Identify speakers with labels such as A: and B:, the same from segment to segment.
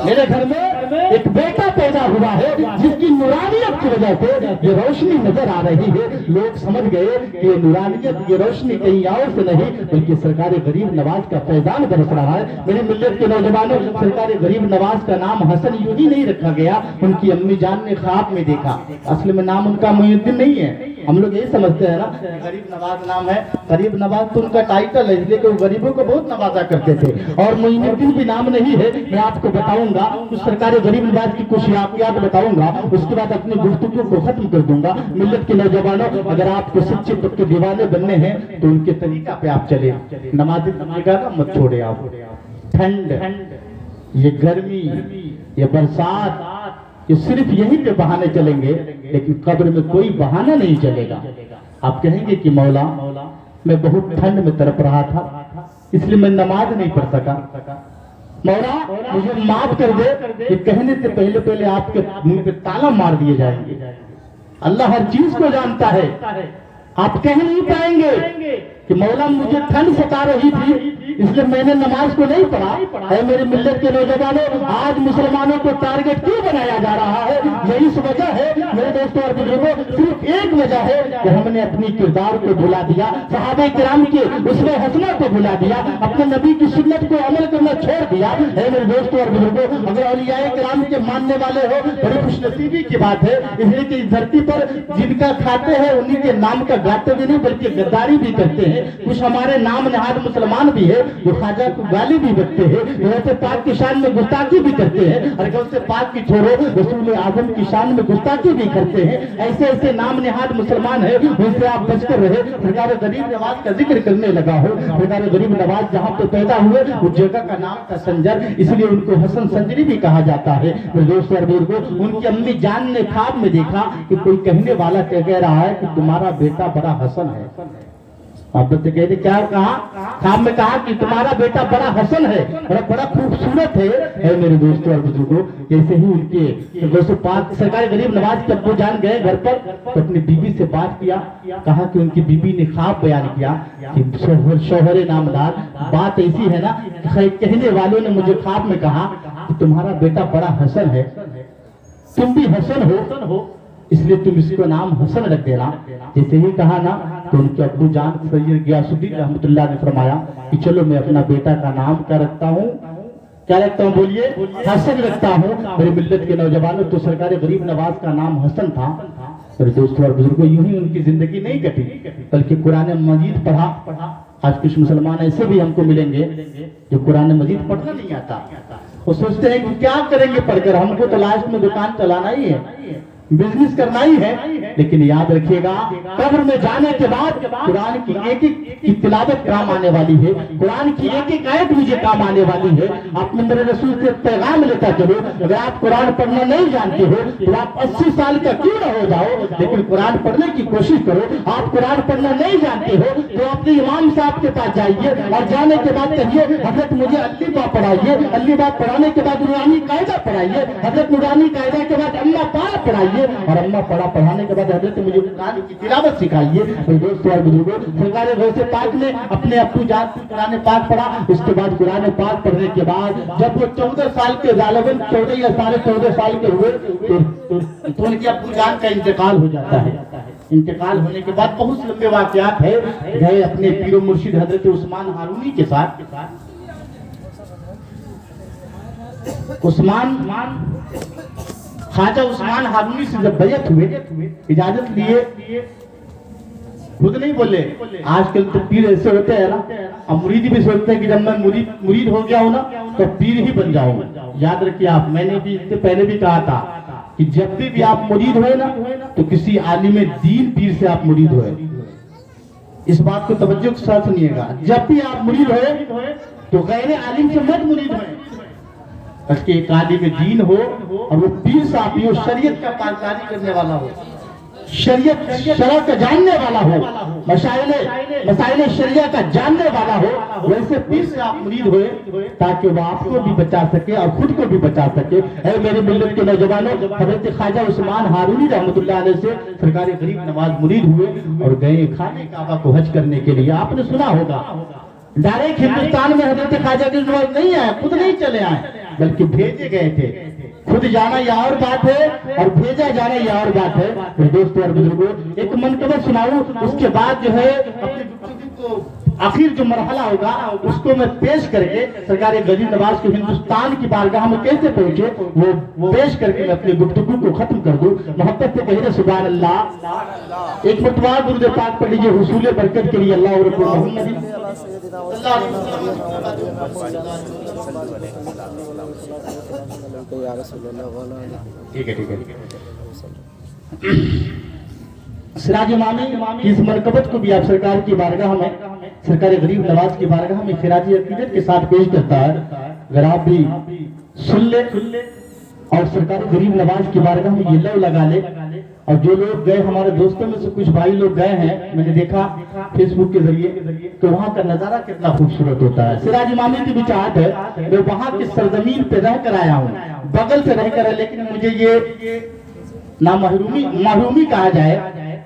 A: میرے گھر میں ایک بیٹا پیدا ہوا ہے جس کی نورانیت کی وجہ سے یہ روشنی نظر آ رہی ہے. لوگ سمجھ گئے کہ یہ نورانیت، یہ روشنی کہیں اور سے نہیں بلکہ سرکار غریب نواز کا فیضان برس رہا ہے. میری ملت کے نوجوانوں، سرکار غریب نواز کا نام حسن یوں ہی نہیں رکھا گیا، ان کی امی جان نے خواب میں دیکھا. اصل میں نام ان کا محی الدین نہیں ہے. ہم لوگ یہی سمجھتے ہیں نا غریب نواز نام ہے. غریب نواز تو ان کا ٹائٹل ہے، اس لیے کہ وہ غریبوں کو بہت نوازا کرتے تھے. اور محی الدین بھی نام نہیں ہے. میں آپ کو بتاؤں گا کچھ سرکار غریب نواز کی کچھ واقعات بتاؤں گا، اس کے بعد اپنی گفتگو کو ختم کر دوں گا. ملت کے نوجوانوں، اگر آپ کو سچے پکے دیوانے بننے ہیں تو ان کے طریقہ پہ آپ چلیں. نماز کا مت چھوڑے آپ. ٹھنڈ، یہ گرمی، یہ برسات، یہ صرف یہیں پہ بہانے چلیں گے، لیکن قبر میں کوئی بہانہ نہیں چلے گا. آپ کہیں گے کہ مولا میں بہت ٹھنڈ میں تڑپ رہا تھا اس لیے میں نماز نہیں پڑھ سکا. مولا مجھے معاف کر دے. یہ کہنے سے پہلے پہلے آپ کے منہ پہ تالا مار دیے جائیں گے. اللہ ہر چیز کو جانتا ہے. آپ کہہ نہیں پائیں گے کہ مولا مجھے ٹھنڈ ستا رہی تھی اس لیے میں نے نماز کو نہیں پڑھا. اے میرے ملت کے نوجوانوں، آج مسلمانوں کو ٹارگٹ کیوں بنایا جا رہا ہے؟ یہی وجہ ہے میرے دوستوں اور بزرگوں، صرف ایک وجہ ہے کہ ہم نے اپنی کردار کو بھلا دیا، صحابہ کرام کے اسوہ حسنہ کو بھلا دیا، اپنے نبی کی سنت کو عمل کرنا چھوڑ دیا. اے میرے دوستوں اور بزرگوں، اگر اولیاء کرام کے ماننے والے ہو بڑی خوش نصیبی کی بات ہے. اس لیے کہ اس دھرتی پر جن کا کھاتے ہیں انہی کے نام کا گاتے بھی نہیں بلکہ غداری بھی کرتے ہیں. کچھ ہمارے نام نہاد مسلمان بھی ہے جو خواجہ کو گالی بھی بکتے ہیں، غوث پاک کی شان میں گستاخی بھی کرتے ہیں. اور غوث پاک کی چھوڑو، رسول اعظم کی شان میں گستاخی بھی کرتے ہیں. ایسے ایسے نام نہاد مسلمان ہیں، ان سے آپ بچ کر رہے. سرکار غریب نواز کا ذکر کرنے لگا ہو. سرکار غریب نواز جہاں پہ پیدا ہوئے اس جگہ کا نام تھا سنجر، اس لیے ان کو حسن سنجری بھی کہا جاتا ہے. دوستو اور بزرگوں، ان کی امی جان نے خواب میں دیکھا کہ کوئی کہنے والا کہہ رہا ہے کہ تمہارا بیٹا بڑا حسن ہے. آپ بچے کہتے کیا کہا؟ خواب میں کہا کہ تمہارا بیٹا بڑا حسن ہے، بڑا خوبصورت ہے. اے میرے دوستوں اور بزرگوں، جیسے ہی ان کے غوث پاک سرکار غریب نواز کے ابو جان گئے گھر پر تو اپنی بیوی سے بات کیا. کہا کہ ان کی بیوی نے خواب بیان کیا کہ شوہر نامدار، بات ایسی ہے نا کہنے والوں نے مجھے خواب میں کہا کہ تمہارا بیٹا بڑا حسن ہے، تم بھی حسن ہو اس لیے تم اس کو نام حسن رکھ دینا. جیسے ہی کہا نا تو ان کے ابو جان سید غیاث الدین رحمۃ اللہ نے فرمایا کہ چلو میں اپنا بیٹا کا نام کیا رکھتا ہوں؟ کیا رکھتا ہوں؟ بولیے. حسن رکھتا ہوں. میرے ملت کے نوجوانوں، تو سرکار غریب نواز کا نام حسن تھا. میرے دوستوں اور بزرگوں، یوں ہی ان کی زندگی نہیں کٹی بلکہ قرآن مجید پڑھا. آج کچھ مسلمان ایسے بھی ہم کو ملیں گے جو قرآن مجید پڑھنا نہیں آتا. وہ سوچتے ہیں کہ کیا کریں گے پڑھ کر، ہم کو تو لاسٹ میں دکان چلانا ہی ہے، بزنس کرنا ہی ہے. لیکن یاد رکھیے گا قبر میں جانے کے بعد قرآن کی ایک ایک کی تلاوت کام آنے والی ہے، قرآن کی ایک ایک آیت مجھے کام آنے والی ہے. آپ نے میرے رسول سے پیغام لیتا چلو، اگر آپ قرآن پڑھنا نہیں جانتے ہو تو آپ 80 سال کا کیوں نہ ہو جاؤ لیکن قرآن پڑھنے کی کوشش کرو. آپ قرآن پڑھنا نہیں جانتے ہو تو اپنے امام صاحب کے پاس جائیے اور جانے کے بعد کہیے حضرت مجھے الف با پڑھائیے. الف با پڑھانے کے بعد نورانی قاعدہ پڑھائیے. حضرت نورانی قاعدہ کے بعد اما پارا پڑھائیے اور اما پڑھا پڑھانے کے بعد حضرت مجھے قرآن کی تلاوت سکھائیے. دوستو اور بزرگوں، سرکار غوث پاک نے اپنے ابو جان سے قرآن پاک پڑھا. اس کے بعد قرآن پاک پڑھنے کے بعد جب وہ 14 سال کے غالباً 14 یا 14.5 سال کے ہوئے تو ان کے ابو جان کا انتقال ہو جاتا ہے. انتقال ہونے کے بعد بہت لمبے واقعات ہے. گئے اپنے پیر و مرشد حضرت عثمان ہارونی کے ساتھ. خواجہ عثمان ہارونی سے جب بیعت ہوئے، اجازت لیے، خود نہیں بولے. آج کل تو پیر ایسے ہوتے ہیں نا، اب مرید بھی سوچتے ہیں کہ جب میں مرید ہو گیا ہوں نا تو پیر ہی بن جاؤں. یاد رکھیے آپ، میں نے بھی اس سے پہلے بھی کہا تھا کہ جب بھی آپ مرید ہوئے نا تو کسی عالم دین پیر سے آپ مرید ہوئے. اس بات کو توجہ کے ساتھ سنیے گا. جب بھی آپ مرید ہوئے تو غیر عالم سے مت مرید ہوئے، بلکہ ایک عالم دین ہو اور وہ پیر صاحب ہو، شریعت کا پاسداری کرنے والا ہو، شریعت شرع کا جاننے والا ہو، مسائل شریعہ کا جاننے والا ہو. ویسے پیر سے آپ مرید ہوئے تاکہ وہ آپ کو بھی بچا سکے اور خود کو بھی بچا سکے. اے میرے ملت کے نوجوانوں، حضرت خواجہ عثمان ہارونی رحمۃ اللہ علیہ سے سرکار غریب نواز مرید ہوئے اور گئے خانہ کعبہ کو حج کرنے کے لیے. آپ نے سنا ہوگا ڈائریکٹ ہندوستان میں حضرت خواجہ غریب نواز نہیں آئے، خود نہیں چلے آئے. बल्कि भेजे गए थे। खुद जाना यह और बात है और भेजा जाना यह और बात है। मेरे दोस्तों और बुजुर्गों, एक मनकबत सुनाऊं, उसके बाद जो है अपनी गुफ्तगू को आखिर जो मरहला होगा उसको मैं पेश करके सरकार गरीब नवाज को हिंदुस्तान की बारगाह में कैसे पहुंचे वो पेश करके मैं अपनी गुफ्तगू को खत्म कर दूं। मोहब्बत से कहिए सुभान अल्लाह। एक मरतबा दुरूद पाक पढ़ लीजिए हुसूल बरकत के लिए। अल्लाह और मोहम्मद ठीक है ठीक है। सिराज इमामी की इस मरकबत को भी आप सरकार की बारगाह में, सरकार गरीब नवाज की बारगाह में खिराजी अकीदत के साथ पेश करता है। अगर आप भी सुन ले और सरकार गरीब नवाज की बारगाह में ये लव लगा ले। और जो लोग गए, हमारे दोस्तों में से कुछ भाई लोग गए हैं, मैंने देखा फेसबुक के जरिए, तो वहाँ का नजारा कितना खूबसूरत होता है। सिराज इमामी की विचार है, मैं वहाँ की सरजमीन पे रह कर आया हूँ, बगल से रह कर, लेकिन मुझे ये ना महरूमी कहा जाए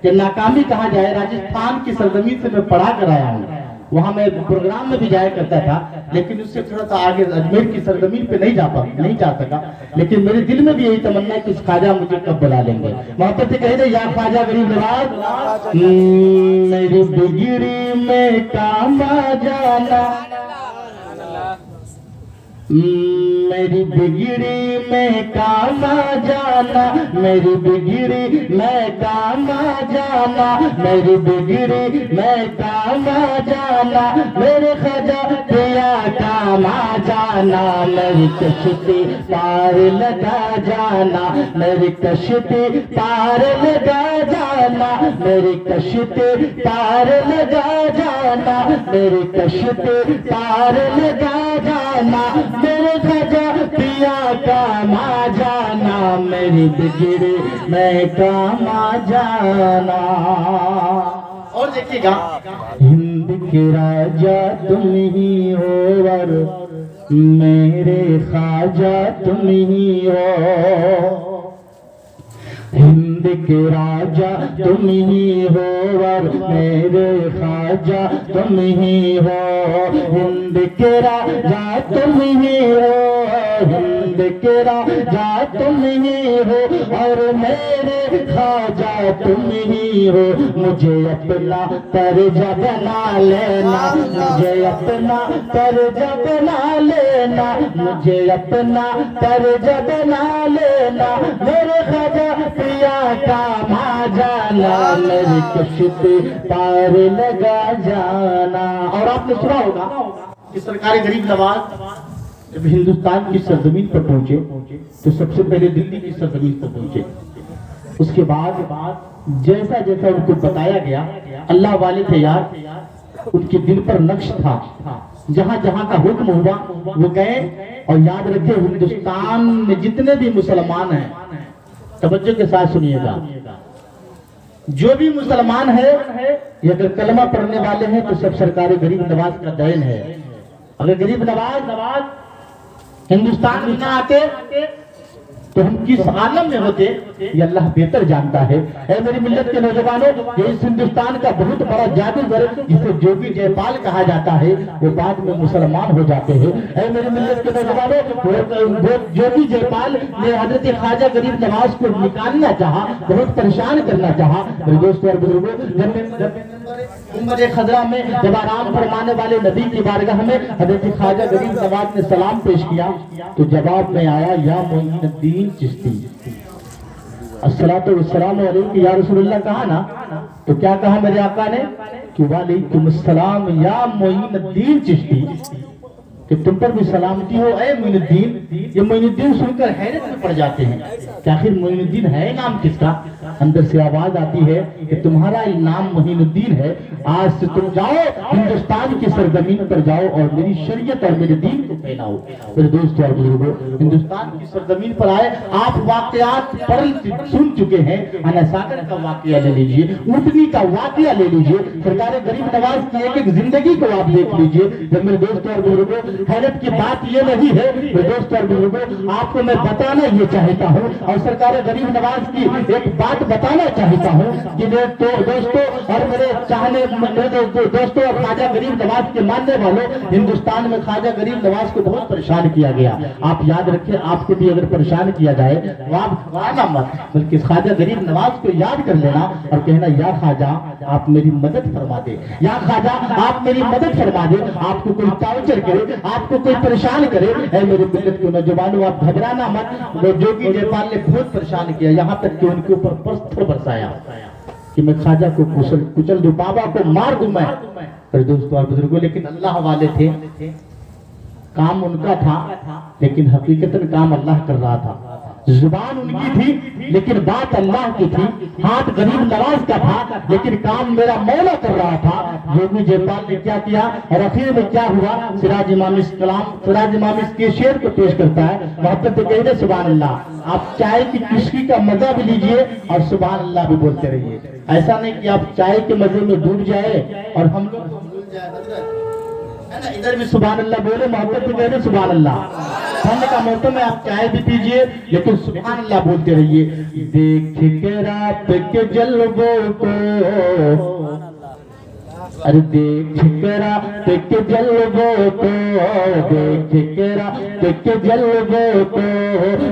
A: कि नाकामी कहा जाए। राजस्थान की सरजमीन से मैं पढ़ा कर आया हूँ, वहां मैं प्रोग्राम में भी जाया करता था, लेकिन उससे थोड़ा सा आगे अजमेर की सरजमीन पे नहीं जा सका। लेकिन मेरे दिल में भी यही तमन्ना है कि इस ख्वाजा मुझे कब बुला लेंगे। मोहब्बत से कह दे या ख्वाजा गरीब नवाज, मेरी बिगड़ी में काम आ जाना, मेरी बिगड़ी में काम आ जाना, मेरी बिगड़ी में काम आ जाना, मेरी बिगड़ी में काम आ जाना, मेरे ख्वाजा पिया काम आ जाना, मेरी कश्ती पार लगा जाना, मेरी कश्ती पार लगा जाना, मेरी कश्ती पार लगा जाना, मेरी कश्ती पार लगा जाना, मेरे ख्वाजा पिया काम आ जाना, मेरी बिगड़ी में काम आ जाना। और देखिएगा, हिंद के राजा तुम ही हो और मेरे ख्वाजा तुम ही हो, हिंद के राजा तुम ही हो और मेरे ख्वाजा तुम ही हो, हिंद के राजा तुम ही हो, हिंद के राजा तुम ही हो और मेरे ख्वाजा तुम ही हो। मुझे अपना कर्जा बना लेना, मुझे अपना कर्जा बना लेना, मुझे अपना कर्जा बना लेना, मेरे ख्वाजा पिया काम आ जाना, मेरी कश्ती पार लगा जाना। और आपने सुना होगा कि सरकार गरीब नवाज जब हिंदुस्तान की सरजमीन पर पहुंचे तो सबसे पहले दिल्ली की सरजमीन पर पहुंचे। उसके बाद जैसा जैसा उनको बताया गया, अल्लाह वाले थे यार, उनके दिल पर नक्श था, जहां जहां का हुक्म हुआ वो गए। और याद रखे, हिंदुस्तान में जितने भी मुसलमान हैं, तवज्जो के साथ सुनिएगा, जो भी मुसलमान है, ये अगर कलमा पढ़ने वाले हैं तो सब सरकार गरीब नवाज का देन है। अगर गरीब नवाज हिंदुस्तान में ना आते तो हम किस आलम में होते, ये अल्लाह बेहतर जानता है। ऐ मेरी मिल्लत के नौजवानों, ये इस हिंदुस्तान का बहुत बड़ा जादूगर जिसे जोगी जयपाल कहा जाता है, वो बाद में मुसलमान हो जाते हैं। ऐ मेरी मिल्लत के नौजवानों, जोगी जयपाल ने हजरत ख्वाजा गरीब नवाज को निकालना चाहा, बहुत परेशान करना चाहा। मेरे दोस्तों और बुजुर्गों, उम्र खजरा में जब आराम फरमाने वाले नबी की बारगाह में हजरत ख्वाजा गरीब नवाज ने सलाम पेश किया तो जवाब में आया या मोइनुद्दीन चिश्ती, अस्सलातु वस्सलामु अलैका या रसूलल्लाह कहा ना, तो क्या कहा मेरे आका ने कि वालेकुम अस्सलाम या मोइनुद्दीन चिश्ती, कि तुम पर भी सलामती हो ऐ मोइनुद्दीन। ये मोइनुद्दीन सुनकर हैरत में पड़ जाते हैं कि आखिर मोइनुद्दीन है नाम किसका। अंदर से आवाज आती है कि तुम्हारा ये नाम मोइनुद्दीन है, आज से तुम जाओ हिंदुस्तान की सरजमीन पर जाओ और मेरी शरीयत और मेरे दीन को फैलाओ। मेरे दोस्तों और बुजुर्गों, हिंदुस्तान की सरजमीन पर आए, आप वाकयात पढ़ सुन चुके हैं। अना सागर का वाकया ले लीजिए, ऊँटनी का वाकया ले लीजिए, सरकार गरीब नवाज की एक एक जिंदगी को आप देख लीजिए। जब मेरे दोस्तों और बुजुर्गों हैरत की बात ये नहीं है दोस्तों और बुजुर्गों, आपको मैं बताना ये चाहता हूँ और सरकार गरीब नवाज की एक बात बताना चाहता हूँ कि तो दोस्तों और मेरे चाहने दोस्तों और ख्वाजा गरीब नवाज के मानने वालों, हिंदुस्तान में ख्वाजा गरीब नवाज को बहुत परेशान किया गया। आप याद रखें, आपको भी अगर परेशान किया जाए तो आप घबराना मत, बल्कि ख्वाजा गरीब नवाज को याद कर लेना और कहना या ख्वाजा आप मेरी मदद फरमा दे, या ख्वाजा आप मेरी मदद फरमा दे। आपको कोई टार्चर करे, आपको कोई परेशान करे, ऐ मेरे मिल्लत के नौजवानों आप घबराना मत। जोगी जयपाल ने बहुत परेशान किया, यहाँ तक कि उनके ऊपर पत्थर बरसाया कि मैं ख्वाजा को कुचल दूं, बाबा को मार दूं मैं। पर दोस्तों और बुजुर्गों, लेकिन अल्लाह वाले थे, काम उनका था लेकिन हकीकतन काम अल्लाह कर रहा था। जुबान उनकी थी लेकिन बात अल्लाह की थी, हाथ गरीब नवाज का था लेकिन काम मेरा मौला कर रहा था। जोगी जयपाल ने क्या किया और आखिर में क्या हुआ, सिराज इमाम के शेर को पेश करता है, मोहब्बत से कहते सुभान अल्लाह। आप चाय की चुस्की का मजा भी लीजिए और सुभान अल्लाह भी बोलते रहिए। ऐसा नहीं कि आप चाय के मजे में डूब जाए और हम लोग भूल जाए, है ना। इधर भी सुभान अल्लाह बोले, मोहब्बत से कहते सुभान अल्लाह। ठंड का मौसम है, आप चाय भी पीजिए लेकिन सुभान अल्लाह बोलते रहिए। देख के रात के जलवों को, अरे देख के रात के जलवों को, देख के रात के जलवों को,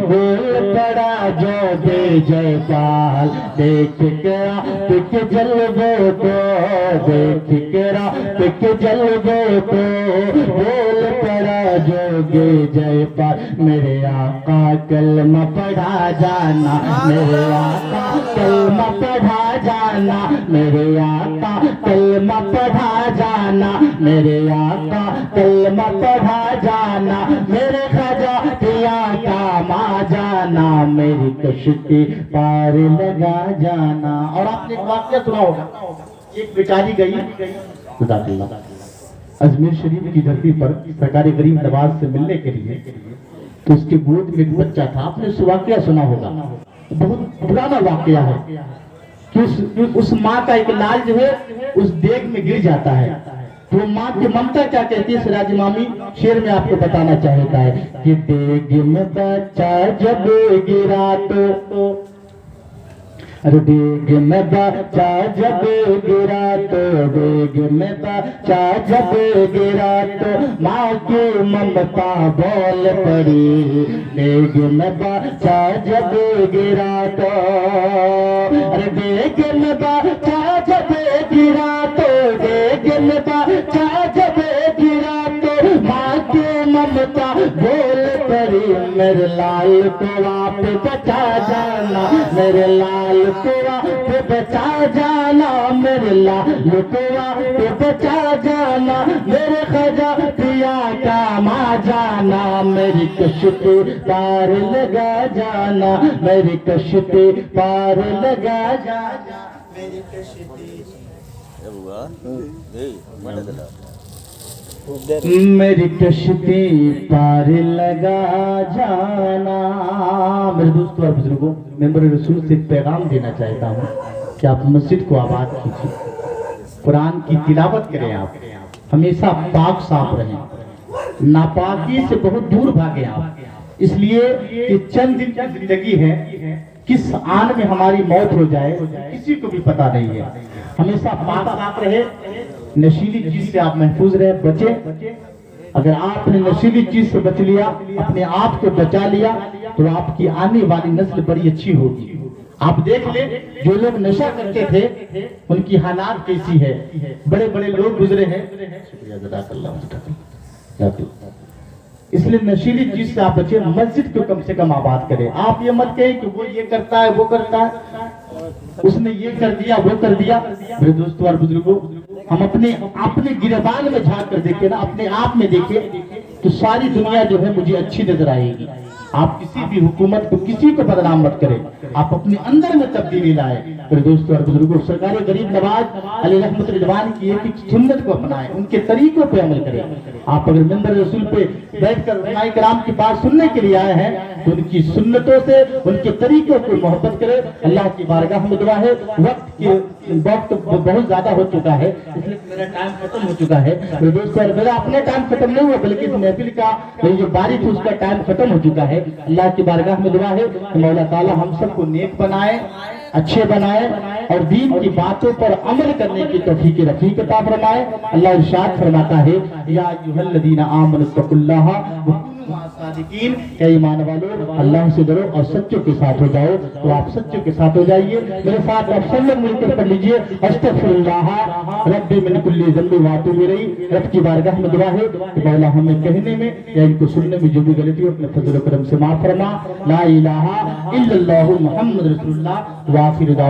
A: बोल पड़ा जोगी जयपाल। देख के रात के जलवों को, देख के रात के जलवों को, बोल पड़ा जोगी जयपाल। मेरे आका कलमा पढ़ा जाना, मेरे आका कलमा पढ़ा जाना, मेरे आका कलमा पढ़ा जाना, मेरे आका कलमा पढ़ा जाना, मेरे ख्वाजा पिया का मा जाना, मेरी कश्ती पार लगा जाना। और आपने एक वाक़या सुना होगा, एक बेचारी गई अजमेर शरीफ की धरती पर सरकारी गरीब नवाज से मिलने के लिए, तो उसके गोद में एक बच्चा था। आपने उस वाक़या सुना होगा, बहुत पुराना वाक़या है कि उस माँ का एक लाल जो है उस देग में गिर जाता है। तो माँ की ममता क्या कहती है, सिराज इमामी शेर में आपको बताना चाहता है कि देग में बच्चा जब गिरा तो, अरे देग में बच्चा जब गिरा तो, देग में बच्चा जब गिरा तो, माँ की ममता बोल पड़ी। देग में बच्चा जब गिरा तो, अरे देग में बच्चा जब गिरा तो, देग में बच्चा जब गिरा तो, माँ की ममता बोल पड़ी। मेरे लाल को आप बचा जाना, मेरे लाल को आप बचा जाना, मेरे लाल को आप बचा जाना, मेरे ख्वाजा पिया का मा जाना, मेरी कश्ती पार लगा जाना, मेरी कश्ती पार लगा जाना, मेरी कश्ती मेरी कश्ती पार लगा जाना। मेरे दोस्तों और बुजुर्गों, मैं मेरे रसूल से पैगाम देना चाहता हूँ कि आप मस्जिद को आबाद कीजिए, कुरान की तिलावत करें, आप हमेशा पाक साफ रहें, नापाकी से बहुत दूर भागे आप। इसलिए कि चंद दिन की जिंदगी है, किस आन में हमारी मौत हो जाए किसी को भी पता नहीं है। हमेशा पाक साफ रहे, नशीली चीज से आप महफूज रहे, बचे। अगर आपने नशीली चीज से बच लिया, अपने आप को बचा लिया, तो आपकी आने वाली नस्ल बड़ी अच्छी होगी। आप देख ले, जो लोग नशा करते थे उनकी हालात कैसी है, बड़े बड़े लोग गुजरे हैं। इसलिए नशीली चीज से आप बचे, मस्जिद को कम से कम आबाद करें। आप ये मत कहें कि वो ये करता है, वो करता है, उसने ये कर दिया, वो कर दिया। मेरे दोस्तों और बुजुर्गों, हम अपने गिरबान में झांक कर देखें ना, अपने आप में देखें, तो सारी दुनिया जो है मुझे अच्छी नजर आएगी। آپ کسی بھی حکومت کو کسی کو بدنام مت کریں, آپ اپنے اندر میں تبدیلی لائیں. میرے دوستوں اور بزرگوں, سرکار غریب نواز علیہ رحمت رضوان کی ایک سنت کو اپنائیں, ان کے طریقوں پہ عمل کریں. آپ اگر منبر رسول پہ بیٹھ کر علماء کرام کی بات سننے کے لیے آئے ہیں تو ان کی سنتوں سے, ان کے طریقوں کو محبت کریں. اللہ کی بارگاہ میں دعا ہے, وقت بہت زیادہ ہو چکا ہے, اس لیے میرا ٹائم ختم ہو چکا ہے. میرے دوستوں, میرا اپنا ٹائم ختم نہیں ہوا بلکہ اس محفل کا جو باری تھی اس کا ٹائم ختم ہو چکا ہے. اللہ کی بارگاہ میں دعا ہے کہ مولا تعالیٰ ہم سب کو نیک بنائے, اچھے بنائے اور دین کی باتوں پر عمل کرنے کی توفیق رفیق عطا فرمائے. اللہ ارشاد فرماتا ہے, یا ایھا الذین آمنوا اتقوا اللہ وکونوا مع الصادقین, اے ایمان والو اللہ سے ڈرو اور سچوں کے ساتھ ہو جاؤ. تو آپ سچوں کے ساتھ ہو جائیے. میرے ساتھ آپ سب لوگ مل کر پڑھ لیجیے, استغفر اللہ ربی من کل ذنب واتوب الیہ. رب کی بارگاہ میں دعا ہے کہ مولا ہمیں کہنے میں یا ان کو سننے میں جو بھی غلطی ہو اپنے فضل و کرم سے معاف فرما. لا الہ الا اللہ محمد رسول اللہ. وآخر دعوانا